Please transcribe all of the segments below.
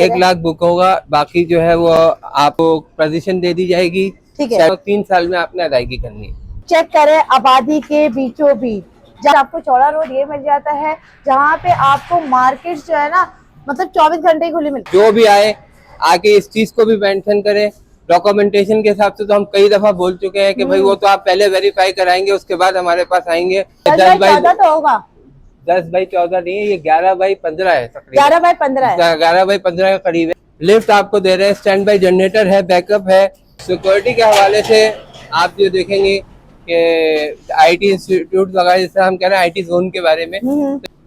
1 lakh book होगा, बाकी जो है वो आपको पोजीशन दे दी जाएगी। ठीक है, 3 साल में आपने अदायगी करनी है। चेक करें आबादी के बीचों बीच जहाँ आपको चौड़ा रोड ये मिल जाता है, जहाँ पे आपको मार्केट जो है ना मतलब 24 घंटे खुली मिलती जो भी आए आके इस चीज को भी मेंशन करें। डॉक्यूमेंटेशन के हिसाब से तो हम कई दफा बोल चुके हैं कि भाई वो तो आप पहले वेरीफाई कराएंगे, उसके बाद हमारे पास आएंगे। 10 बाई 14 तो होगा, 10 बाई 14 नहीं है, ये 11 बाई 15 है तकरीबन। 11 बाई 15 है। 11 बाई 15 के करीब है। लिफ्ट आपको दे रहे हैं, स्टैंड बाई जनरेटर है, बैकअप है। सिक्योरिटी के हवाले से आप जो देखेंगे कि आईटी इंस्टीट्यूट वगैरह, जैसे हम कह रहे हैं आईटी जोन के बारे में,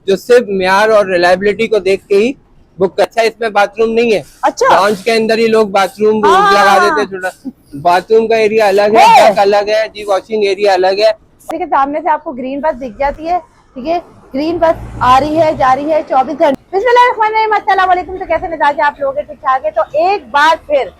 जो सिर्फ म्यार और रिलायबिलिटी को देख के ही बुक। अच्छा, इसमें बाथरूम नहीं है। अच्छा, लॉन्च के अंदर ही लोग बाथरूम लगा देते, छोटा बाथरूम का एरिया अलग है, डक अलग है जी, वॉशिंग एरिया अलग है। देखिए सामने से आपको ग्रीन बस दिख जाती है। ठीक है, ग्रीन बस आ रही है, जा रही है 24 घंटे। बिस्मिल्लाहिर्रहमानिर्रहीम, अस्सलाम वालेकुम। तो कैसे मिजाज आप लोग ठीक ठाक है? तो एक बार फिर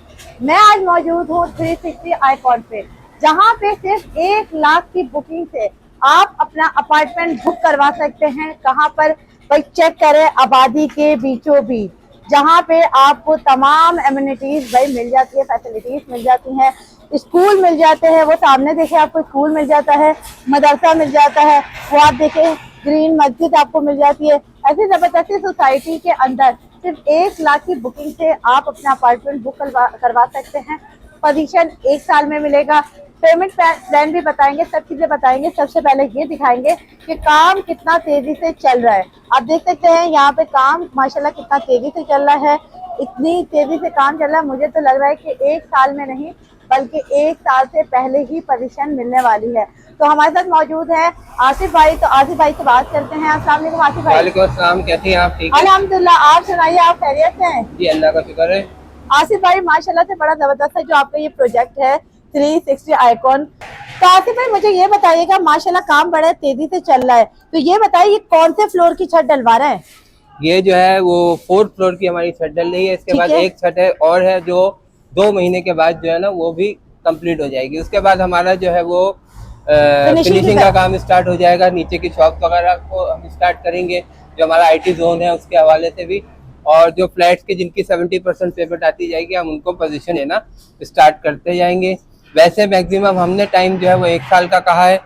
मैं आज मौजूद हूँ 360 आइकॉन पे, जहाँ पे सिर्फ 1 लाख की बुकिंग से आप अपना अपार्टमेंट बुक करवा सकते हैं। कहाँ पर भाई? चेक करें आबादी के बीचों बीच, जहाँ पे आपको तमाम एमिनिटीज भाई मिल जाती है, फैसिलिटीज मिल जाती हैं, स्कूल मिल जाते हैं। वो सामने देखे आपको स्कूल मिल जाता है, मदरसा मिल जाता है, वो आप देखे ग्रीन मस्जिद आपको मिल जाती है। ऐसी जबरदस्ती सोसाइटी के अंदर सिर्फ 1 लाख की बुकिंग से आप अपना अपार्टमेंट बुक करवा सकते हैं। पोजीशन 1 साल में मिलेगा। पेमेंट प्लान भी बताएंगे, सब चीजें बताएंगे। सबसे पहले ये दिखाएंगे कि काम कितना तेजी से चल रहा है। आप देख सकते हैं यहाँ पे काम माशाल्लाह कितना तेजी से चल रहा है। इतनी तेजी से काम चल रहा है, मुझे तो लग रहा है कि 1 साल में नहीं बल्कि 1 साल से पहले ही पोजीशन मिलने वाली है। तो हमारे साथ मौजूद है आसिफ भाई। तो आसिफ भाई से बात करते हैं। अस्सलाम वालेकुम आसिफ भाई। वालेकुम अस्सलाम, कैसी हैं आप? ठीक है अल्हम्दुलिल्लाह, आप सुनाइए, आप खैरियत से हैं? जी, अल्लाह का शुक्र है। आसिफ भाई माशाल्लाह से बड़ा जबरदस्त है जो आपका ये प्रोजेक्ट है 360 आइकॉन। तो आसिफ भाई मुझे ये बताइएगा, माशाल्लाह काम बड़ा तेजी से चल रहा है, तो ये बताइए ये कौन से फ्लोर की छत डलवा रहे हैं? ये जो है वो 4th फ्लोर की हमारी छत डल रही है। इसके बाद एक छत है और है जो 2 महीने के बाद जो है ना वो भी कंप्लीट हो जाएगी। उसके बाद हमारा जो है वो फिनिशिंग का काम स्टार्ट हो जाएगा। नीचे की शॉप वगैरह को हम स्टार्ट करेंगे, जो हमारा आईटी जोन है उसके हवाले से भी। और जो फ्लैट्स की जिनकी 70% पेमेंट आती जाएगी, हम उनको पोजीशन है ना स्टार्ट करते जाएंगे। वैसे मैक्सिमम हमने टाइम जो है वो 1 साल का कहा है,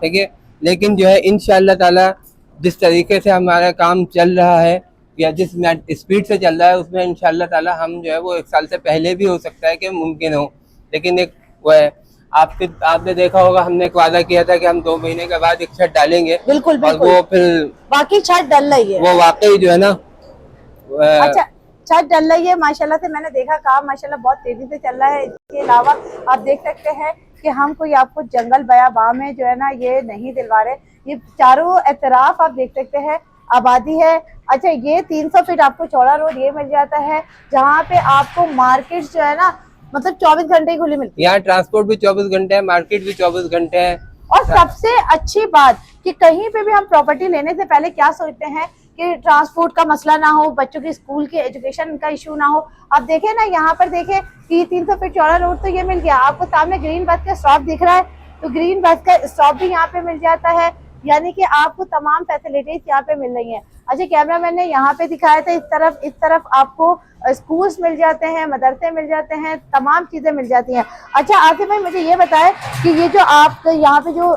ठीक है। लेकिन जो है इंशाअल्लाह ताला जिस तरीके से हमारा काम चल रहा है या जिस स्पीड से चल रहा है, उसमें इंशाअल्लाह ताला हम जो है वो 1 साल से पहले भी हो सकता है कि मुमकिन हो। लेकिन एक वो है, आपने देखा होगा हमने एक वादा किया था कि हम 2 महीने के बाद एक छत डालेंगे। बिल्कुल बिल्कुल। और वो फिर बाकी छत डल रही है, वो वाकई जो है ना अच्छा छत डल रही है। माशाल्लाह से मैंने देखा काम माशाल्लाह बहुत तेजी से चल रहा है। इसके अलावा आप देख सकते हैं कि हम कोई आपको जंगल बयाबां में जो है ना ये नहीं दिलवा रहे। ये चारों एतराफ आप देख सकते हैं आबादी है। अच्छा, ये 300 फीट आपको चौड़ा रोड ये मिल जाता है, जहाँ पे आपको मार्केट जो है ना मतलब 24 घंटे ही खुली मिलती है। यहाँ ट्रांसपोर्ट भी 24 घंटे है, मार्केट भी 24 घंटे है। और सबसे अच्छी बात कि कहीं पे भी हम प्रॉपर्टी लेने से पहले क्या सोचते हैं कि ट्रांसपोर्ट का मसला ना हो, बच्चों की स्कूल के एजुकेशन का इशू ना हो। अब देखें ना यहाँ पर देखें कि 300 फीट चौड़ा रोड तो ये मिल गया आपको। सामने ग्रीन बस का स्टॉप दिख रहा है, तो ग्रीन बस का स्टॉप भी यहाँ पे मिल जाता है, यानी कि आपको तमाम फैसिलिटीज यहाँ पे मिल रही हैं। अच्छा, कैमरामैन ने यहाँ पे दिखाया था इस तरफ आपको स्कूल्स मिल जाते हैं, मदरसे मिल जाते हैं, तमाम चीजें मिल जाती हैं। अच्छा आसिफ भाई मुझे ये बताएं कि ये जो आप यहाँ पे जो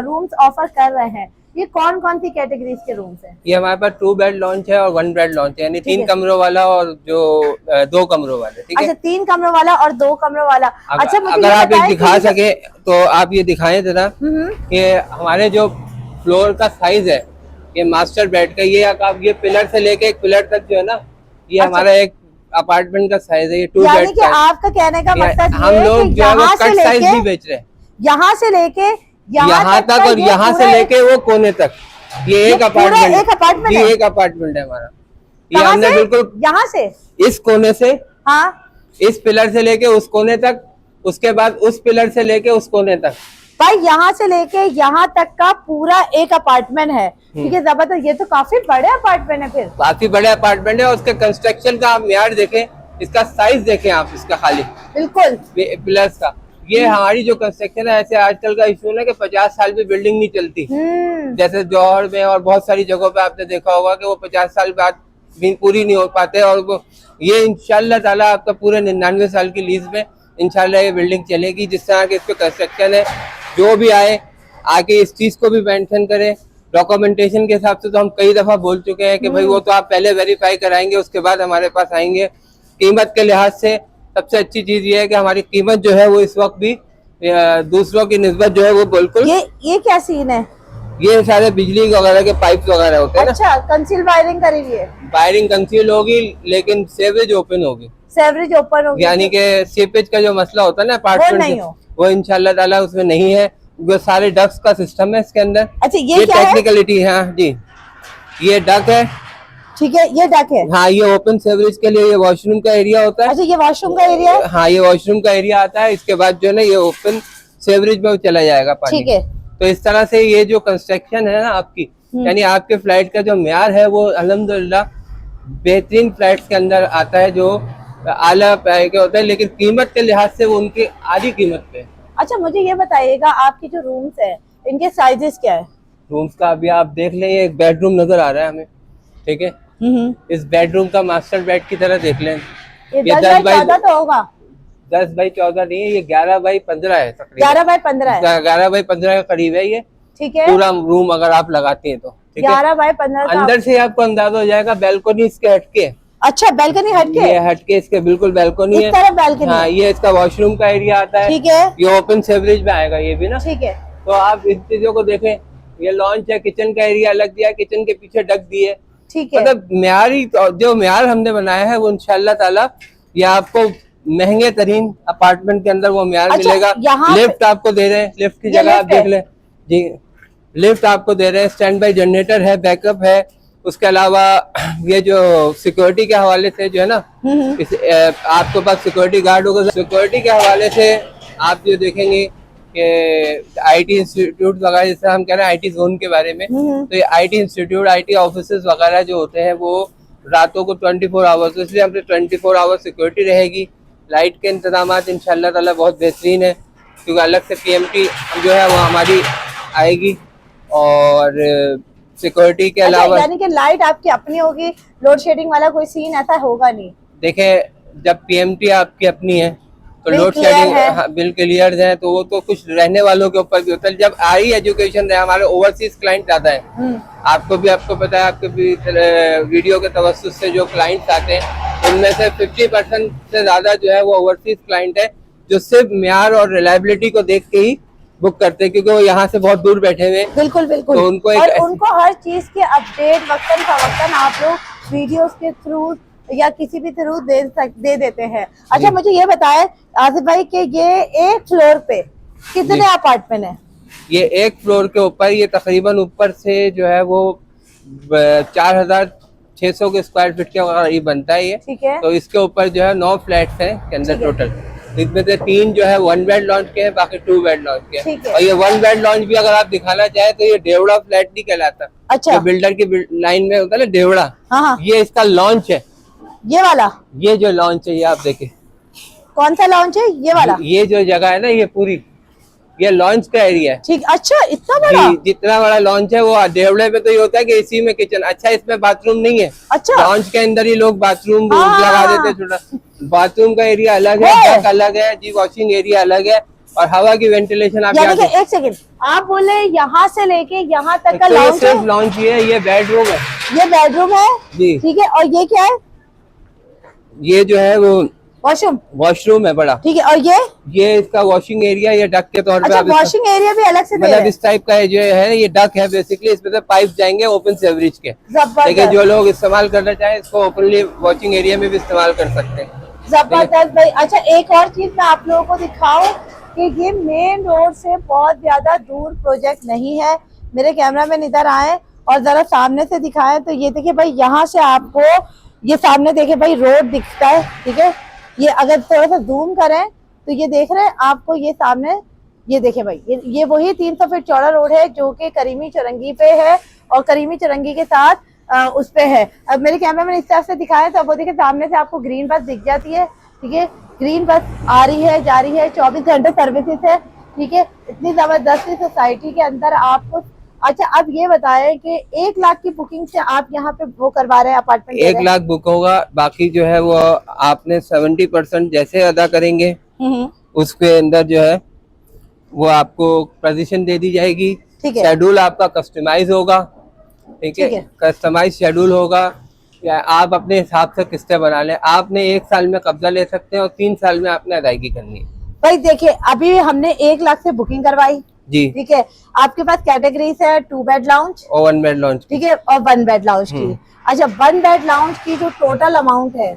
रूम्स ऑफर कर रहे हैं, ये कौन कौन सी कैटेगरीज के रूम्स हैं? ये हमारे पास 2 बेड लॉन्च है और 1 बेड लॉन्च है, यानी 3 कमरों वाला और जो 2 कमरों वाला। ठीक है, अच्छा 3 कमरों वाला और 2 कमरों वाला। अच्छा, मुझे अगर आप एक दिखा सके तो आप ये दिखाएं जरा कि हमारे जो फ्लोर का साइज है ये मास्टर बेड का, ये आप ये पिलर से लेके एक पिलर तक जो है ना ये हमारा एक अपार्टमेंट का साइज है। ये 2 बेड का। आपका कहने का मतलब हम लोग जो है कट साइज भी बेच रहे हैं, यहाँ से लेके यहाँ तक और यहाँ से लेके वो कोने तक। ये एक अपार्टमेंट है, एक अपार्टमेंट है हमारा। ये हमने बिल्कुल यहाँ से इस कोने से, हाँ इस पिलर से लेके उस कोने तक, उसके बाद उस पिलर से लेके उस कोने तक, भाई यहाँ से लेके यहाँ तक का पूरा एक अपार्टमेंट है। ठीक है, जबरदस्त। ये तो काफी बड़े अपार्टमेंट है, फिर काफी बड़े अपार्टमेंट है। और उसके कंस्ट्रक्शन का आप म्यार देखें, इसका साइज देखें आप इसका, खाली बिल्कुल पिलर्स का। ये हमारी जो कंस्ट्रक्शन है, ऐसे आजकल का इशू है कि 50 साल भी बिल्डिंग नहीं चलती। जैसे जौहर में और बहुत सारी जगहों पे आपने देखा होगा कि वो 50 साल बाद पूरी नहीं हो पाते। और वो ये इंशाल्लाह ताला आपका पूरे 99 साल की लीज में इंशाल्लाह ये बिल्डिंग चलेगी। जिस तरह के इस पे कंस्ट्रक्शन है, जो भी आए आके इस चीज को भी मेंशन करे। डॉक्यूमेंटेशन के हिसाब से तो हम कई दफा बोल चुके हैं कि भाई वो तो आप पहले वेरीफाई कराएंगे, उसके बाद हमारे पास आएंगे। कीमत के लिहाज से सबसे अच्छी चीज ये है कि हमारी कीमत जो है वो इस वक्त भी दूसरों की निस्बत जो है वो बिल्कुल। ये क्या सीन है? ये सारे बिजली वगैरह के पाइप वगैरह होते हैं। अच्छा, कंसील वायरिंग करी हुई है। वायरिंग कंसील होगी लेकिन सेवरेज ओपन होगी। सेवरेज ओपन होगी, यानी कि सीपेज का जो मसला होता है ना अपार्टमेंट, वो इंशाल्लाह ताला उसमें नहीं है। वो सारे डक्स का सिस्टम है इसके अंदर। अच्छा, ये क्या टेक्निकलिटी है? हाँ जी, ये डक है। ठीक है, ये डक है। हाँ, ये ओपन सेवरेज के लिए ये वॉशरूम का एरिया होता है। अच्छा, ये वॉशरूम का एरिया है। हाँ, ये वॉशरूम का एरिया आता है। इसके बाद जो है ना ये ओपन सेवरेज में चला जाएगा पानी। ठीक है। तो इस तरह से ये जो कंस्ट्रक्शन है ना आपकी, यानी आपके फ्लैट का जो म्यार है वो अल्हम्दुलिल्लाह बेहतरीन फ्लैट्स के अंदर आता है, जो आला पाए के होता है, लेकिन कीमत के लिहाज से वो उनकी आधी कीमत पे। अच्छा, मुझे ये बताइएगा आपकी जो रूम्स है इनके साइजेस क्या है? रूम्स का अभी आप देख लें, एक बेडरूम नजर आ रहा है हमें, ठीक है। इस बेडरूम का मास्टर बेड की तरह देख लें। ये 10 बाई 14 तो होगा। 10 बाई 14 नहीं है, ये 11 बाई 15 है तकरीबन। 11 बाई 15 है। 11 बाई 15 के करीब है ये। ठीक है, पूरा रूम अगर आप लगाती हैं तो 11 बाई 15। अंदर से आपको अंदाजा हो जाएगा। बैल्कोनी इसके हटके। अच्छा, बैल्कनी हटके? ये हटके इसके बिल्कुल बैल्कोनी है। इस तरफ बैल्कनी। हाँ, ये इसका वॉशरूम का एरिया आता है। ठीक है, ये ओपन सेवरेज में आएगा ये भी ना। ठीक है, तो आप इस चीजों को देखें। ये लॉन्च है, किचन का एरिया अलग दिया है, किचन के पीछे डक दिए। ठीक है, मतलब म्यारी जो म्यार हमने बनाया है वो इंशाल्लाह ताला ये आपको महंगे तरीन अपार्टमेंट के अंदर वो म्यार मिलेगा। लिफ्ट आपको दे रहे हैं, लिफ्ट की जगह आप देख लें जी, लिफ्ट आपको दे रहे हैं। स्टैंड बाई जनरेटर है, बैकअप है। उसके अलावा ये जो सिक्योरिटी के हवाले से जो है ना, आपके पास सिक्योरिटी गार्ड होगा। सिक्योरिटी के हवाले से आप जो देखेंगे कि आईटी इंस्टीट्यूट वगैरह, जैसे हम कह रहे हैं आईटी जोन के बारे में, तो ये आईटी इंस्टीट्यूट, आईटी ऑफिसेज वगैरह जो होते हैं वो रातों को 24 आवर्स, इसलिए हमसे 24 आवर्स सिक्योरिटी रहेगी। लाइट के इंतजाम इंशाल्लाह ताला बहुत बेहतरीन है, क्योंकि अलग से पीएमटी जो है वो हमारी आएगी। और सिक्योरिटी के अलावा यानी कि लाइट आपकी अपनी होगी, लोड शेडिंग वाला कोई सीन ऐसा होगा नहीं। देखें, जब पीएमटी आपकी अपनी है तो लोड शेडिंग बिल क्लियर है, तो वो तो कुछ रहने वालों के ऊपर भी होता है। जब आई एजुकेशन है, हमारे ओवरसीज क्लाइंट ज्यादा है। आपको पता है, आपके भी वीडियो के तवज्जुह से जो क्लाइंट्स आते हैं उनमें से 50% से ज्यादा जो है वो ओवरसीज क्लाइंट है, जो सिर्फ म्यार और रिलायबिलिटी को देख के ही बुक करते हैं, क्योंकि वो यहाँ से बहुत दूर बैठे हुए। बिल्कुल बिल्कुल। तो उनको हर चीज के अपडेट वक्तन फवक्तन आप लोग वीडियोस के थ्रू या किसी भी थ्रू दे देते हैं। अच्छा, मुझे ये बताएं आसिफ भाई कि ये एक फ्लोर पे कितने अपार्टमेंट है? ये एक फ्लोर के ऊपर ये तकरीबन ऊपर से जो है वो 4600 के स्क्वायर फीट के करीब बनता है ये। ठीक है, तो इसके ऊपर जो है 9 फ्लैट्स हैं के अंदर टोटल। इसमें से 3 जो है 1 बेड लॉन्च के हैं, बाकी 2 बेड लॉन्च के हैं। और ये 1 बेड लॉन्च भी अगर आप दिखाना चाहे तो ये डेवड़ा फ्लैट नहीं कहलाता। अच्छा, बिल्डर की लाइन में होता है ना डेवड़ा। हाँ, ये इसका लॉन्च है, ये वाला। ये जो लॉन्च है ये आप देखें। कौन सा लॉन्च है? ये वाला। ये जो जगह है ना, ये पूरी ये लॉन्च का एरिया है। ठीक, अच्छा, इतना बड़ा? जितना बड़ा लॉन्च है वो डेवड़े पे तो ये होता है कि इसी में किचन। अच्छा, इसमें बाथरूम नहीं है। अच्छा, लॉन्च के अंदर ही लोग बाथरूम लगा देते हैं छोटा। बाथरूम का एरिया अलग है, डक अलग है जी, वॉशिंग एरिया अलग है, और हवा की वेंटिलेशन आप एक सेकंड, आप बोले यहाँ से लेके यहाँ तक का लॉन्च सिर्फ लॉन्च ये बेडरूम है। ये बेडरूम है जी, ठीक है। और ये क्या है? ये जो है वो वॉशरूम है बड़ा। ठीक है, और ये इसका वॉशिंग एरिया, ये डक के तौर पे। अच्छा, वॉशिंग एरिया भी अलग से मतलब इस टाइप का जो है ये डक है बेसिकली। इसमें से पाइप जाएंगे ओपन सेवरेज के, लेकिन जो लोग इस्तेमाल करना चाहें इसको ओपनली वॉशिंग एरिया में भी इस्तेमाल कर सकते हैं। जबरदस्त भाई। अच्छा, एक और चीज मैं आप लोगों को दिखाऊं कि ये मेन रोड से बहुत ज्यादा दूर प्रोजेक्ट नहीं है। मेरे कैमरा मैन इधर आए और जरा सामने से दिखाएं तो ये देखिए भाई, यहाँ से आपको ये सामने देखे भाई रोड दिखता है। ठीक है, ये अगर थोड़ा सा जूम करें तो ये देख रहे हैं आपको, ये सामने ये देखे भाई, ये वही 300 फीट चौड़ा रोड है जो कि करीमी चौरंगी पे है, और करीमी चौरंगी के साथ उस पे है। अब मेरे कैमरा में इस तरफ से दिखाएं तो वो देखिए सामने से आपको ग्रीन बस दिख जाती है। ठीक है, ग्रीन बस आ रही है, जा रही है, 24 घंटे सर्विसेज है। ठीक है, इतनी जबरदस्ती सोसाइटी के अंदर आपको अच्छा, अब ये बताएं कि 1 लाख की बुकिंग से आप यहाँ पे वो करवा रहे हैं अपार्टमेंट? 1 लाख बुक होगा, बाकी जो है वो आपने 70% जैसे अदा करेंगे उसके अंदर जो है वो आपको पोजीशन दे दी जाएगी। ठीक है। शेड्यूल आपका कस्टमाइज होगा, ठीक है, कस्टमाइज शेड्यूल होगा, या आप अपने हिसाब से किस्तें बना लें। आपने 1 साल में कब्जा ले सकते हैं और 3 साल में आपने अदायगी करनी है। भाई देखिए, अभी हमने 1 लाख से बुकिंग करवाई जी, ठीक है। आपके पास कैटेगरीज है 2 बेड लाउंज और 1 बेड लाउंज, ठीक है, और 1 बेड लाउंज की। अच्छा, 1 बेड लाउंज की जो टोटल अमाउंट है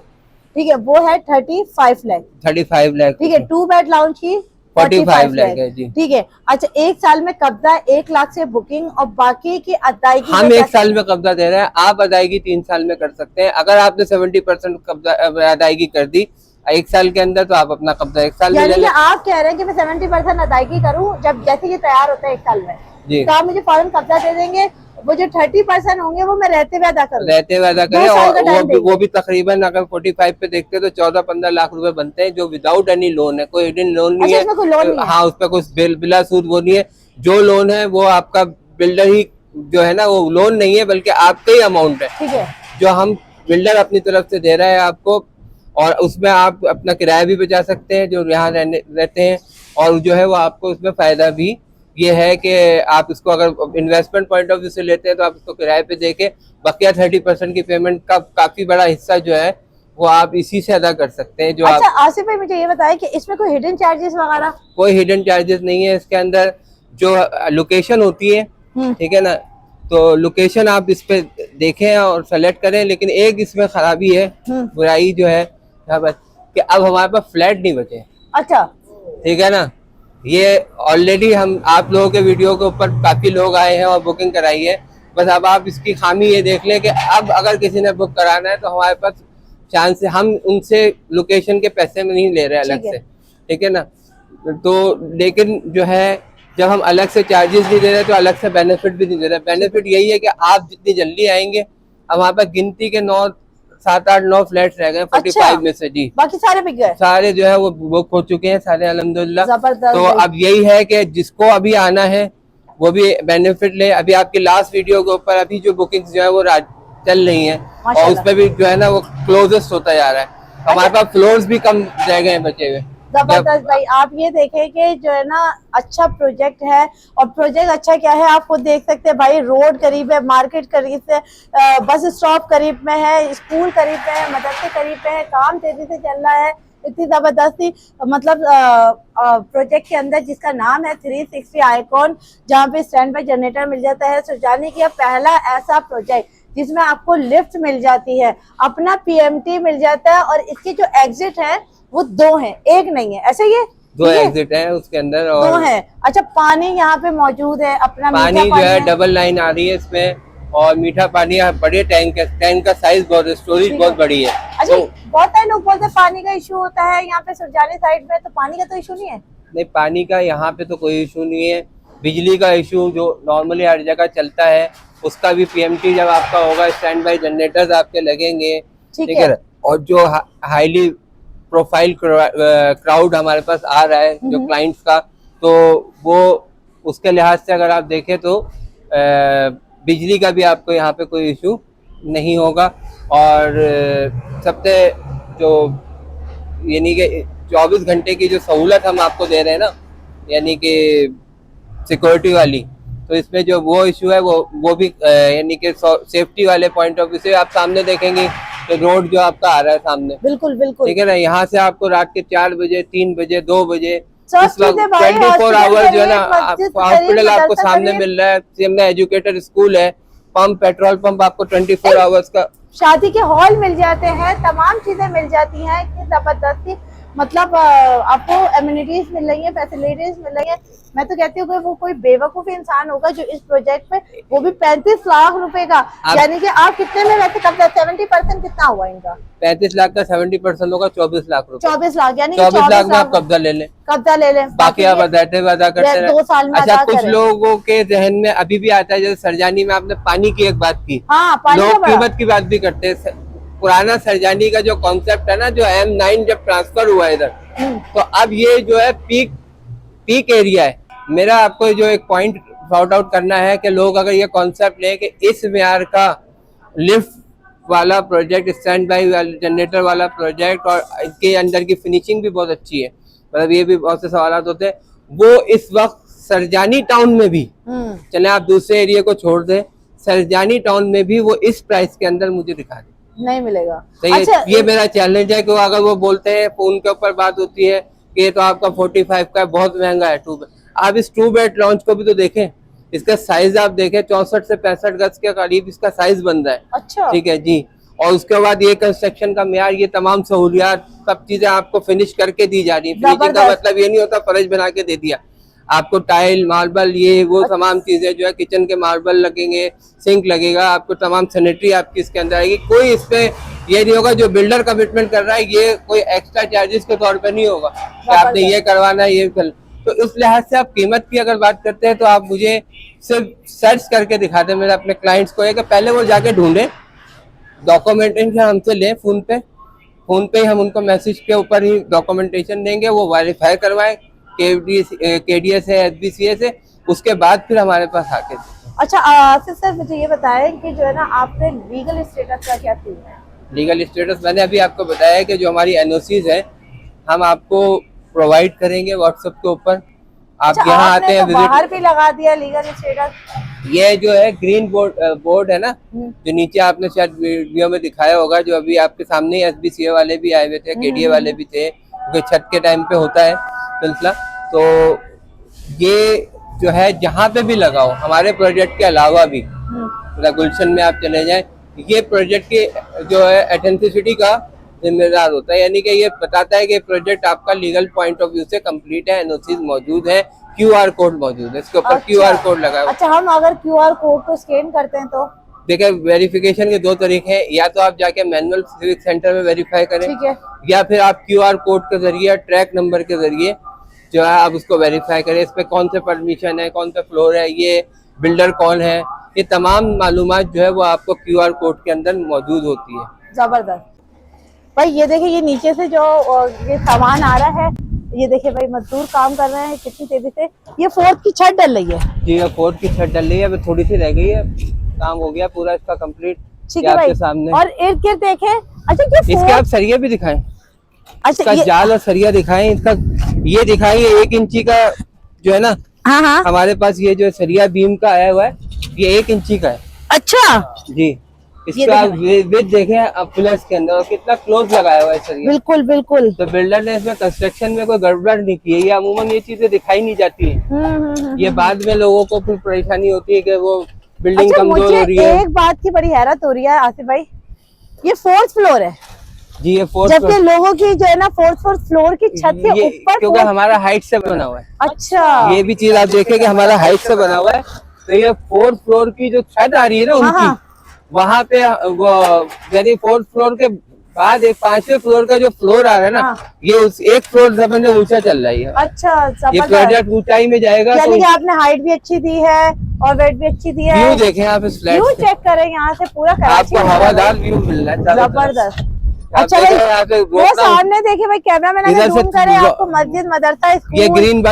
ठीक है वो है 35 लाख, 35 लाख, ठीक है। 2 बेड लाउंज की 45 लाख है जी, ठीक है। अच्छा, 1 साल में कब्जा 1 लाख से बुकिंग और बाकी की अदायगी हम 1 साल में कब्जा दे रहे हैं, आप अदायगी 3 साल में कर सकते हैं। अगर आपने 70% कब्जा अदायगी कर दी 1 साल के अंदर, तो आप अपना कब्जा 1 साल में ले लें। आप कह रहे हैं कि मैं 70% अदायगी करूं, जब जैसे ये तैयार होता है 1 साल में जी, तो आप मुझे फौरन कब्जा दे देंगे। वो जो 30% होंगे वो मैं रहते हुए अदा करूं, रहते हुए अदा करें। और वो भी तकरीबन अगर 45 पे देखते हैं तो 14-15 लाख रुपए बनते हैं, जो विदाउट एनी लोन है, कोई हिडन लोन नहीं है। कोई लोन नहीं है। हाँ, उस पर कुछ बिला सूद वो नहीं है। जो लोन है वो आपका बिल्डर ही जो है ना, वो लोन नहीं है बल्कि आपका ही अमाउंट है, ठीक है, जो हम बिल्डर अपनी तरफ से दे रहा है आपको। और उसमें आप अपना किराया भी बचा सकते हैं जो यहाँ रहते हैं, और जो है वो आपको उसमें फायदा भी ये है कि आप इसको अगर इन्वेस्टमेंट पॉइंट ऑफ व्यू से लेते हैं तो आप इसको किराए पे देके बकिया 30% की पेमेंट का काफी बड़ा हिस्सा जो है वो आप इसी से अदा कर सकते हैं। जो अच्छा, आसिफ भाई मुझे ये बताएं कि इसमें कोई हिडन चार्जेस वगैरह? कोई हिडन चार्जेस नहीं है इसके अंदर। जो लोकेशन होती है ठीक है ना, तो लोकेशन आप इस पे देखें और सेलेक्ट करें, लेकिन एक इसमें खराबी है, बुराई जो है कि अब हमारे पास फ्लैट नहीं बचे। अच्छा, ठीक है ना, ये ऑलरेडी हम आप लोगों के वीडियो के ऊपर काफी लोग आए हैं और बुकिंग कराई है। बस अब आप इसकी खामी ये देख लें कि अब अगर किसी ने बुक कराना है तो हमारे पास चांस है, हम उनसे लोकेशन के पैसे में नहीं ले रहे अलग से, ठीक है ना। तो लेकिन जो है जब हम अलग से चार्जेस नहीं दे रहे तो अलग से बेनिफिट भी नहीं दे रहे। बेनिफिट यही है कि आप जितनी जल्दी आएंगे, अब हमारे पास गिनती के 7, 8, 9 फ्लैट्स रह गए 45 में से जी, बाकी सारे बिक गए, सारे जो है वो बुक हो चुके हैं सारे अल्हम्दुलिल्लाह। तो अब यही है कि जिसको अभी आना है वो भी बेनिफिट ले। अभी आपकी लास्ट वीडियो के ऊपर अभी जो बुकिंग्स जो है वो चल रही हैं और उसमें भी जो है ना वो क्लोजेस्ट होता जा रहा है। हमारे पास फ्लोर्स भी कम रह गए हैं बचे हुए। जबरदस्त भाई, आप ये देखें कि जो है ना अच्छा प्रोजेक्ट है, और प्रोजेक्ट अच्छा क्या है आप खुद देख सकते हैं भाई। रोड करीब है, मार्केट करीब से, बस स्टॉप करीब में है, स्कूल करीब में है, मदरसे करीब में है, काम तेजी से चल रहा है। इतनी जबरदस्ती मतलब प्रोजेक्ट के अंदर जिसका नाम है 360 आइकॉन, जहाँ पे स्टैंड बाय जनरेटर मिल जाता है। सुजानी की पहला ऐसा प्रोजेक्ट जिसमें आपको लिफ्ट मिल जाती है, अपना PMT मिल जाता है, और इसकी जो एग्जिट है वो 2 हैं, एक नहीं है, ऐसे ये 2 एग्जिट है उसके अंदर और 2 है। अच्छा, पानी यहाँ पे मौजूद है, अपना पानी जो है डबल लाइन आ रही है इसमें, और मीठा पानी बड़े टैंक का साइज बहुत, स्टोरेज बहुत बड़ी है। अच्छा, बहुत सारे लोग बोलते हैं पानी का इशू होता है यहाँ पे सुरजानी साइड में, तो पानी का तो इशू नहीं है? नहीं, पानी का यहाँ पे तो कोई इशू नहीं है। बिजली का इशू जो नॉर्मली हर जगह चलता है उसका भी PMT जब आपका होगा, स्टैंड बाय जनरेटर्स आपके लगेंगे, ठीक है। और जो हाईली प्रोफाइल क्राउड हमारे पास आ रहा है जो क्लाइंट्स का, तो वो उसके लिहाज से अगर आप देखें तो बिजली का भी आपको यहाँ पे कोई इशू नहीं होगा। और सबसे जो यानी कि 24 घंटे की जो सहूलत हम आपको दे रहे हैं ना, यानी कि सिक्योरिटी वाली, तो इसमें जो वो इशू है वो भी यानी कि सेफ्टी वाले पॉइंट ऑफ व्यू से आप सामने देखेंगे तो रोड जो आपका आ रहा है सामने, बिल्कुल बिल्कुल, ठीक है ना। यहाँ से आपको रात के 4 बजे, 3 बजे, 2 बजे, इस वक्त 24 आवर जो है ना हॉस्पिटल आपको सामने मिल रहा है। सीएमए एजुकेटर स्कूल है, पंप, पेट्रोल पंप आपको 24 आवर्स का, शादी के हॉल मिल जाते हैं, तमाम चीजें मिल जाती हैं। इतनी जबरदस्ती मतलब आपको एमिनिटीज मिल रही है, फैसिलिटीज मिल रही है। मैं तो कहती हूँ कि वो कोई बेवकूफ इंसान होगा जो इस प्रोजेक्ट में, वो भी 35 लाख रुपए का, यानी कि आप कितने में वैसे कब्जा 70% कितना हुआ इनका? 35 लाख का 70% होगा 24 लाख रुपए। 24 लाख, यानी 24 लाख में आप कब्जा ले लें, बाकी आप अदा करते रहे 2 साल में। अच्छा, कुछ लोगों के जहन में अभी भी आता है, जैसे सरजानी में आपने पानी की एक बात की, लोग कीमत की बात भी करते हैं। पुराना सरजानी का जो कॉन्सेप्ट है ना, जो M9 जब ट्रांसफर हुआ इधर, तो अब ये जो है पीक एरिया है। मेरा आपको जो एक पॉइंट सॉर्ट आउट करना है कि लोग अगर ये कॉन्सेप्ट लें कि इस म्यार का लिफ्ट वाला प्रोजेक्ट, स्टैंड बाई जनरेटर वाला प्रोजेक्ट और इसके अंदर की फिनिशिंग भी बहुत अच्छी है, मतलब ये भी बहुत से सवाल होते हैं, वो इस वक्त सरजानी टाउन में भी, चले आप दूसरे एरिया को छोड़ दें, सरजानी टाउन में भी वो इस प्राइस के अंदर मुझे दिखा दे, नहीं मिलेगा। तो अच्छा, ये मेरा चैलेंज है कि अगर वो बोलते हैं फोन के ऊपर बात होती है कि ये तो आपका 45 का बहुत महंगा है 2 बेड, आप इस 2 बेड लॉन्च को भी तो देखें, इसका साइज आप देखें 64 से 65 गज के करीब इसका साइज बन रहा है। अच्छा, ठीक है जी। और उसके बाद ये कंस्ट्रक्शन का म्यार, ये तमाम सहूलियात, सब चीजें आपको फिनिश करके दी जा रही है। फिनिशिंग का मतलब ये नहीं होता फर्श बना के दे दिया, आपको टाइल, मार्बल, ये वो तमाम चीजें जो है, किचन के मार्बल लगेंगे, सिंक लगेगा, आपको तमाम सैनिटरी आपकी इसके अंदर आएगी। कोई इस पे ये नहीं होगा जो बिल्डर कमिटमेंट कर रहा है, ये कोई एक्स्ट्रा चार्जेस के तौर पे नहीं होगा कि आपने ये करवाना है, ये कर। तो इस लिहाज से आप कीमत की अगर बात करते हैं तो आप मुझे सिर्फ सर्च करके दिखा दें। मेरे अपने क्लाइंट्स को है कि पहले वो जाके ढूंढे, डॉक्यूमेंटेशन हमसे लें, फोन पे हम उनको मैसेज के ऊपर ही डॉक्यूमेंटेशन देंगे, वो वेरीफाई करवाएं KDS है, SBCS है, उसके बाद फिर हमारे पास आके। अच्छा आसिफ सर, मुझे ये बताएं कि जो है ना आपने लीगल स्टेटस का क्या सीन है? लीगल स्टेटस मैंने अभी आपको बताया कि जो हमारी NOCs है हम आपको प्रोवाइड करेंगे व्हाट्सएप के ऊपर। आप अच्छा, यहाँ आते हैं, बाहर भी लगा दिया लीगल स्टेटस? ये जो है ग्रीन बोर्ड है ना, जो नीचे आपने शायद वीडियो में दिखाया होगा, जो अभी आपके सामने SBCA वाले भी आए हुए थे, KDA वाले भी थे, क्योंकि छत के टाइम पे होता है सिलसिला। तो ये जो है जहाँ पे भी लगाओ, हमारे प्रोजेक्ट के अलावा भी, मतलब गुलशन में आप चले जाएं, ये प्रोजेक्ट के जो है ऑथेंटिसिटी का जिम्मेदार होता है, यानी कि ये बताता है कि प्रोजेक्ट आपका लीगल पॉइंट ऑफ व्यू से कंप्लीट है, NOCs मौजूद है, QR कोड मौजूद है, इसके ऊपर QR कोड लगा है। अच्छा, हम अगर QR कोड को स्कैन करते हैं तो? देखिए, वेरिफिकेशन के 2 तरीके हैं, या तो आप जाके मैनुअल सिविक सेंटर में वेरीफाई करें, ठीक है, या फिर आप QR कोड के जरिए, ट्रैक नंबर के जरिए जो है आप उसको वेरीफाई करें, इस पे कौन से परमिशन है, कौन सा फ्लोर है, ये बिल्डर कौन है, ये तमाम मालूमात जो है वो आपको QR कोड के अंदर मौजूद होती है। जबरदस्त भाई। ये देखिए, ये नीचे से जो ये सामान आ रहा है, ये देखिए भाई मजदूर काम कर रहे हैं कितनी तेजी से। ये 4th की छत डल रही है जी, ये 4th की छत डल रही है, अभी थोड़ी सी रह गई है, काम हो गया पूरा इसका कंप्लीट। ठीक है भाई, सामने और इर्द गिर्द देखें। अच्छा, इसके आप सरिये भी दिखाएं, अच्छा इसका जाल और सरिया दिखाएं, इसका ये दिखाएं 1 इंची का जो है ना। हाँ, हमारे पास ये जो सरिया बीम का आया हुआ है, ये 1 इंची का है। अच्छा जी, इसका विड्थ देखें आप प्लस के अंदर, और कितना क्लोज लगाया हुआ है सरिया। बिल्कुल बिल्कुल। तो बिल्डर ने इसमें कंस्ट्रक्शन में कोई गड़बड़ नहीं की है, ये अमूमन ये चीजें दिखाई नहीं जाती है। ये बाद में लोगों को फिर परेशानी होती है कि वो बिल्डिंग कमजोर हो रही है। एक बात की बड़ी हैरत हो रही है आसिफ भाई, ये 4th फ्लोर है जी, ये 4th, जबकि लोगों की जो है ना 4th फ्लोर की छत से ऊपर, क्योंकि हमारा हाइट से बना हुआ है। अच्छा, ये भी चीज आप देखें कि हमारा हाइट से बना हुआ है, तो ये 4th फ्लोर की जो छत आ रही है ना उनकी, वहाँ पे वो यानी 4th फ्लोर के बाद एक 5वें फ्लोर का जो फ्लोर आ रहा है ना, ये उस 1 फ्लोर जमीन से ऊंचा चल रही है। अच्छा, ये प्रोजेक्ट ऊंचाई में जाएगा, यानी कि आपने हाइट भी अच्छी दी है और वेट भी अच्छी दी है। व्यू देखें आप इस फ्लैट व्यू चेक करें, यहाँ से पूरा आपको हवादार व्यू मिल रहा है, जबरदस्त। अच्छा भाई, वो सामने देखिए भाई, कैमरा मैन अगर जूम करे आपको मस्जिद, मदरसा, स्कूल, ये ग्रीन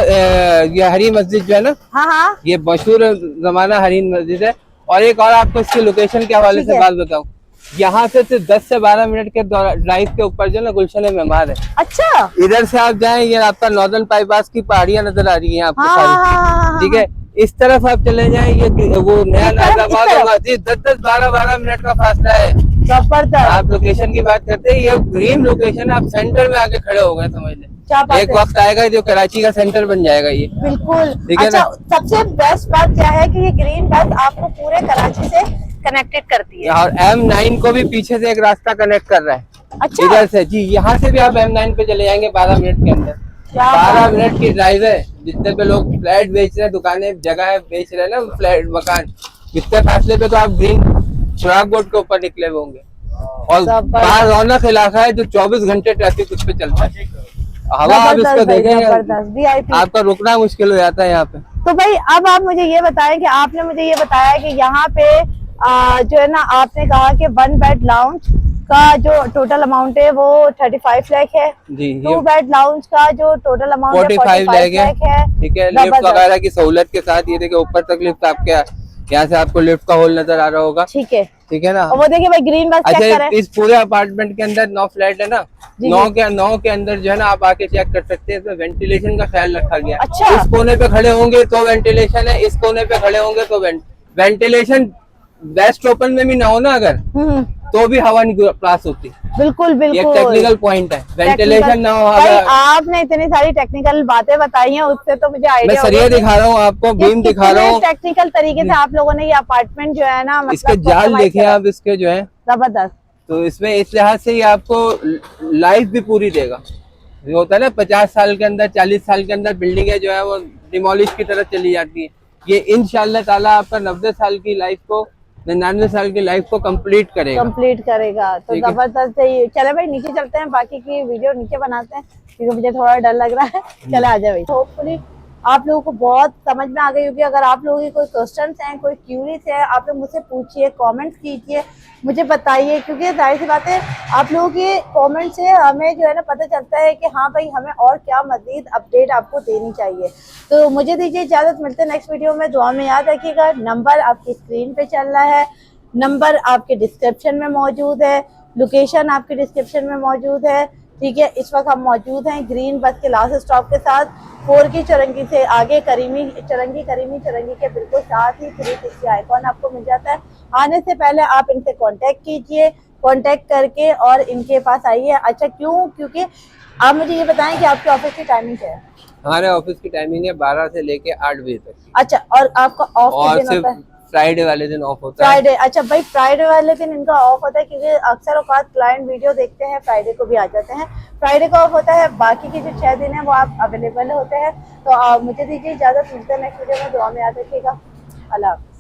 ये हरी मस्जिद जो है ना, हाँ, ये मशहूर जमाना हरी मस्जिद है। और एक और आपको इसकी लोकेशन के हवाले से बात बताऊं, यहाँ से सिर्फ 10 से 12 मिनट के ड्राइव के ऊपर जो ना गुलशन मेमार है। अच्छा, इधर से आप जाएं, ये आपका नॉर्दर्न बाईपास की पहाड़ियां नजर आ रही हैं आपको सारी, ठीक है। इस तरफ आप चले जाएं, ये वो नया नाजाबाद, 10-12 मिनट का फासला है। जबरदस्त। आप लोकेशन की बात करते हैं, ये ग्रीन लोकेशन, आप सेंटर में आके खड़े हो गए, समझ लें। एक वक्त आएगा जो कराची का सेंटर बन जाएगा ये, बिल्कुल। ठीक है। अच्छा, सबसे बेस्ट बात क्या है कि ये ग्रीन बेल्ट आपको पूरे कराची से कनेक्टेड करती है, और M9 को भी पीछे से एक रास्ता कनेक्ट कर रहा है। अच्छा, इधर से जी, यहाँ से भी आप M9 पे चले जाएंगे 12 मिनट के अंदर। 12 मिनट की ड्राइव है। जितने पे लोग फ्लैट बेच रहे हैं, दुकानें जगह बेच रहे हैं ना, फ्लैट मकान, इतने फासले पे तो आप ग्रीन सुराग बोर्ड के ऊपर निकले होंगे। और बाहर रौनक इलाका है जो 24 घंटे ट्रैफिक उस पे चलता है। हवा आप इसको देखें, आपका रुकना मुश्किल हो जाता है यहाँ पे। तो भाई अब आप मुझे ये बताएं कि आपने मुझे ये बताया कि यहाँ पे जो है ना, आपने कहा कि 1 बेड लाउंज का जो टोटल अमाउंट है वो 35 लाख है। जी, 2 बेड लाउंज का जो टोटल अमाउंट 45 लाख है। ठीक है, लिफ्ट जबरदस्त। वगैरह की सहूलत के साथ। ये देखिए ऊपर तक लिफ्ट, आपके यहाँ से आपको लिफ्ट का होल नजर आ रहा होगा। ठीक है, ठीक है ना। और वो देखिए भाई ग्रीन बस चेक अच्छा, करें। इस पूरे अपार्टमेंट के अंदर 9 फ्लैट है ना, 9 के अंदर जो है ना आप आके चेक कर सकते हैं। इसमें वेंटिलेशन का ख्याल रखा गया। अच्छा। इस कोने पे खड़े होंगे तो वेंटिलेशन है, इस कोने पे खड़े होंगे तो वेंटिलेशन वेस्ट ओपन में भी ना हो ना अगर, तो भी हवा नहीं पास होती। बिल्कुल बिल्कुल, ये टेक्निकल पॉइंट है, वेंटिलेशन ना हो। भाई आपने इतनी सारी टेक्निकल बातें बताई हैं, उससे तो मुझे आइडिया, मैं सरिया दिखा रहा हूँ आपको, बीम दिखा रहा हूँ। टेक्निकल तरीके से आप लोगों ने ये अपार्टमेंट जो है ना, मतलब इसके जाल देखिए आप, इसके जो है जबरदस्त। तो इसमें इस लिहाज से ये आपको लाइफ भी पूरी देगा। ये होता है ना 50 साल के अंदर, 40 साल के अंदर बिल्डिंगें जो है वो डिमोलिश की तरफ चली जाती है। ये इंशाल्लाह ताला आपका 90 साल की लाइफ को, 99 साल की लाइफ को कंप्लीट करेगा। तो जबरदस्त है ये। चले भाई नीचे चलते हैं, बाकी की वीडियो नीचे बनाते हैं क्योंकि मुझे थोड़ा डर लग रहा है। चले आ जाए भाई। होपफुली आप लोगों को बहुत समझ में आ गई होगी। अगर आप लोगों की कोई क्वेश्चंस हैं, कोई क्यूरीज है, आप लोग मुझसे पूछिए, कमेंट्स कीजिए, मुझे बताइए, क्योंकि जाहिर सी बात है आप लोगों के कमेंट से हमें जो है ना पता चलता है कि हाँ भाई हमें और क्या मजीद अपडेट आपको देनी चाहिए। तो मुझे दीजिए इजाजत, मिलते हैं नेक्स्ट वीडियो में। दुआ में याद रखिएगा, नंबर आपकी स्क्रीन पे चल रहा है, नंबर आपके डिस्क्रिप्शन में मौजूद है, लोकेशन आपके डिस्क्रिप्शन में मौजूद है। ठीक है, इस वक्त हम मौजूद हैं ग्रीन बस के लास्ट स्टॉप के साथ, 4 की चुरंगी से आगे करीमी चुरंगी के बिल्कुल साथ ही 360 आइकॉन आपको मिल जाता है। आने से पहले आप इनसे कांटेक्ट कीजिए, कांटेक्ट करके और इनके पास आइए। अच्छा क्यों? क्योंकि आप मुझे ये बताएं कि आपके ऑफिस की टाइमिंग क्या है? हमारे ऑफिस की टाइमिंग है 12 से लेके 8 बजे तक। अच्छा, और आपका ऑफ और किस दिन होता है? फ्राइडे वाले दिन ऑफ होता है। फ्राइडे, अच्छा भाई फ्राइडे वाले दिन इनका ऑफ होता है क्योंकि अक्सर औकात क्लाइंट वीडियो देखते हैं, फ्राइडे को भी आ जाते हैं। फ्राइडे का ऑफ होता है, बाकी के जो 6 दिन है वो आप अवेलेबल होते हैं। तो मुझे दीजिए इजाजत, मिलते हैं नेक्स्ट वीडियो में। दुआ में याद रखिएगा। अल्लाह हाफ़िज़।